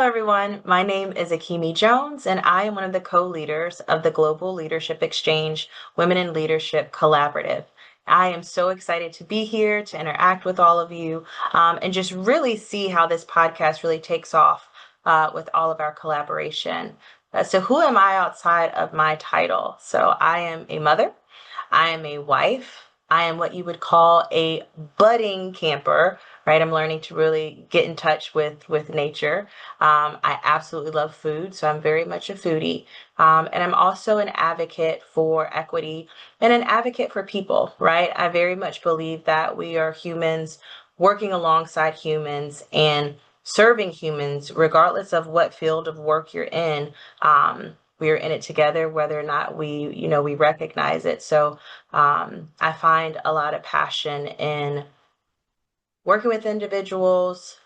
everyone. My name is Akemie Jones, and I am one of the co-leaders of the Global Leadership Exchange Women in Leadership Collaborative. I am so excited to be here to interact with all of you and just really see how this podcast really takes off with all of our collaboration. So, who am I outside of my title? So, I am a mother, I am a wife, I am what you would call a budding camper, right? I'm learning to really get in touch with nature. I absolutely love food, so I'm very much a foodie. And I'm also an advocate for equity and an advocate for people, right? I very much believe that we are humans working alongside humans and serving humans, regardless of what field of work you're in. We are in it together, whether or not we recognize it. So I find a lot of passion in working with individuals,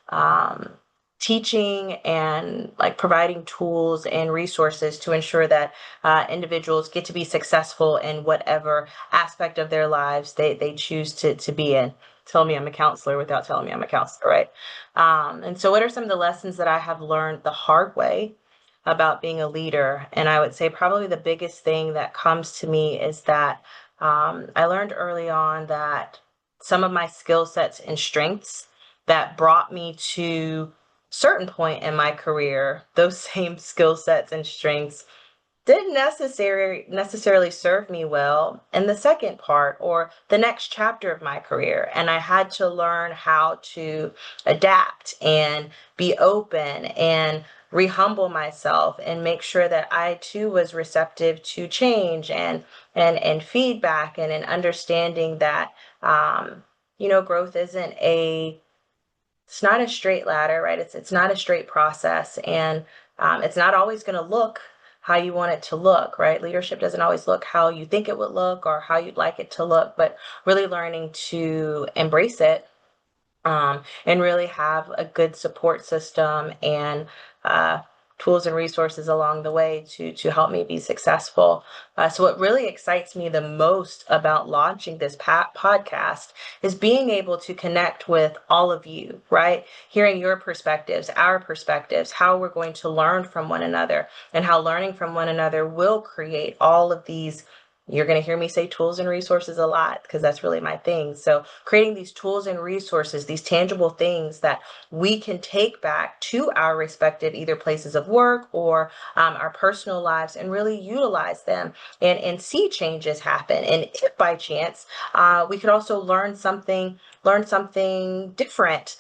teaching and like providing tools and resources to ensure that individuals get to be successful in whatever aspect of their lives they choose to be in. Tell me I'm a counselor without telling me I'm a counselor, right? And so, what are some of the lessons that I have learned the hard way about being a leader? And I would say probably the biggest thing that comes to me is that I learned early on that some of my skill sets and strengths that brought me to certain point in my career, those same skill sets and strengths didn't necessarily serve me well in the second part or the next chapter of my career. And I had to learn how to adapt and be open and rehumble myself and make sure that I too was receptive to change and feedback and an understanding that growth isn't a it's not a straight ladder, right? It's not a straight process, and it's not always going to look how you want it to look, right? Leadership doesn't always look how you think it would look or how you'd like it to look, but really learning to embrace it and really have a good support system and uh, tools and resources along the way to help me be successful. So, what really excites me the most about launching this podcast is being able to connect with all of you, right? Hearing your perspectives, our perspectives, how we're going to learn from one another, and how learning from one another will create all of these. You're going to hear me say tools and resources a lot because that's really my thing. So, creating these tools and resources, these tangible things that we can take back to our respective either places of work or our personal lives and really utilize them and see changes happen. And if by chance we could also learn something different.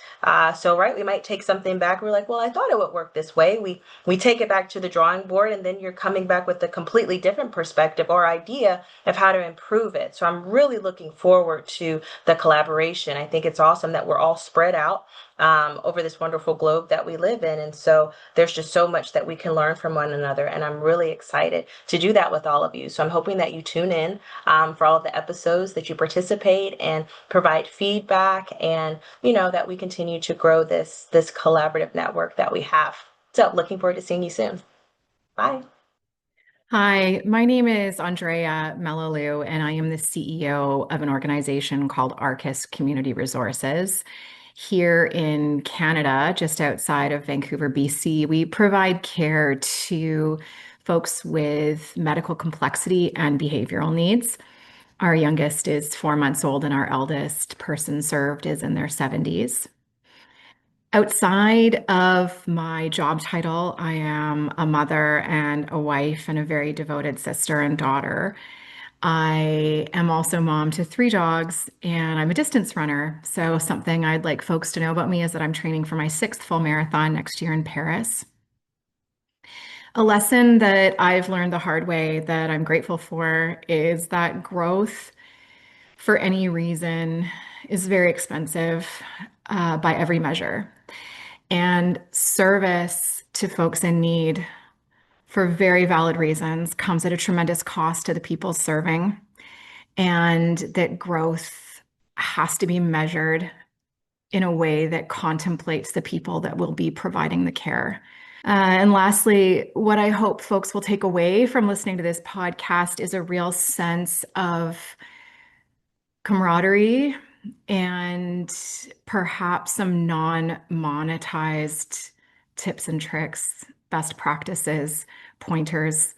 So right, we might take something back. We're like, well, I thought it would work this way. We take it back to the drawing board, and then you're coming back with a completely different perspective or idea of how to improve it. So I'm really looking forward to the collaboration. I think it's awesome that we're all spread out over this wonderful globe that we live in. And so there's just so much that we can learn from one another. And I'm really excited to do that with all of you. So I'm hoping that you tune in for all of the episodes, that you participate and provide feedback, and, that we continue to grow this collaborative network that we have. So looking forward to seeing you soon. Bye. Hi, my name is Andrea Mellalieu, and I am the CEO of an organization called Arcus Community Resources. Here in Canada, just outside of Vancouver, BC, we provide care to folks with medical complexity and behavioral needs. Our youngest is 4 months old, and our eldest person served is in their 70s. Outside of my job title, I am a mother and a wife and a very devoted sister and daughter. I am also mom to 3 dogs, and I'm a distance runner. So something I'd like folks to know about me is that I'm training for my 6th full marathon next year in Paris. A lesson that I've learned the hard way that I'm grateful for is that growth for any reason is very expensive by every measure. And service to folks in need for very valid reasons comes at a tremendous cost to the people serving, and that growth has to be measured in a way that contemplates the people that will be providing the care. And lastly, what I hope folks will take away from listening to this podcast is a real sense of camaraderie and perhaps some non-monetized tips and tricks, best practices, pointers.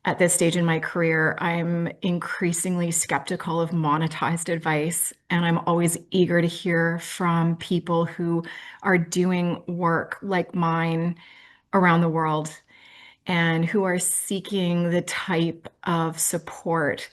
At this stage in my career, I'm increasingly skeptical of monetized advice, and I'm always eager to hear from people who are doing work like mine around the world and who are seeking the type of support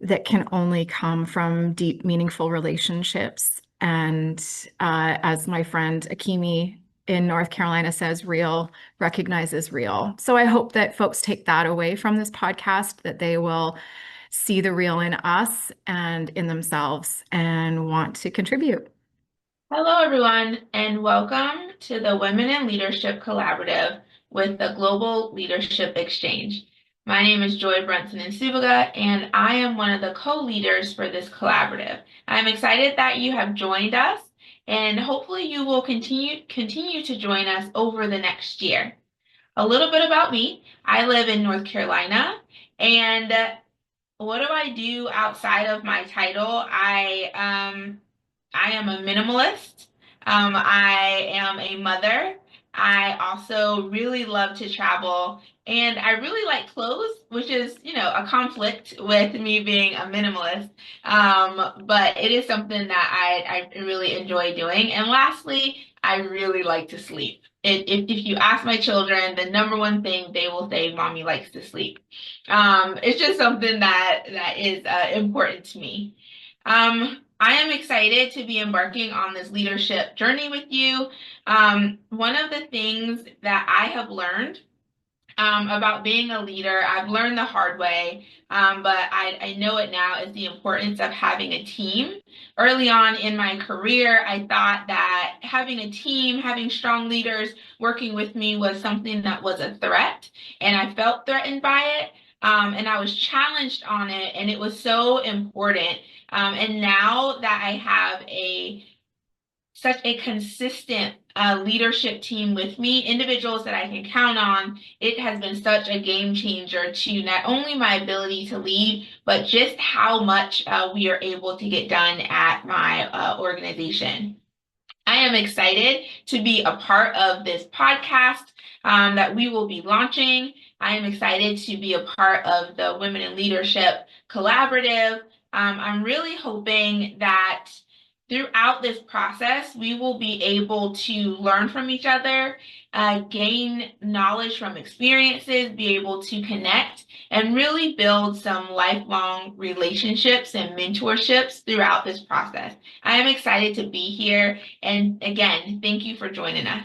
that can only come from deep, meaningful relationships. And as my friend Akemie in North Carolina says, real recognizes real. So I hope that folks take that away from this podcast, that they will see the real in us and in themselves and want to contribute. Hello, everyone, and welcome to the Women in Leadership Collaborative with the Global Leadership Exchange. My name is Joy Brunson-Nsubuga, and I am one of the co-leaders for this collaborative. I'm excited that you have joined us, and hopefully you will continue to join us over the next year. A little bit about me. I live in North Carolina, and what do I do outside of my title? I am a minimalist. I am a mother. I also really love to travel, and I really like clothes, which is, a conflict with me being a minimalist. But it is something that I really enjoy doing. And lastly, I really like to sleep. If you ask my children, the number one thing they will say, "Mommy likes to sleep." It's just something that is important to me. I am excited to be embarking on this leadership journey with you. One of the things that I have learned about being a leader, I've learned the hard way, but I know it now, is the importance of having a team. Early on in my career, I thought that having a team, having strong leaders working with me was something that was a threat, and I felt threatened by it. And I was challenged on it, and it was so important. And now that I have such a consistent leadership team with me, individuals that I can count on, it has been such a game changer to not only my ability to lead, but just how much we are able to get done at my organization. I am excited to be a part of this podcast that we will be launching. I am excited to be a part of the Women in Leadership Collaborative. I'm really hoping that throughout this process, we will be able to learn from each other, gain knowledge from experiences, be able to connect, and really build some lifelong relationships and mentorships throughout this process. I am excited to be here. And again, thank you for joining us.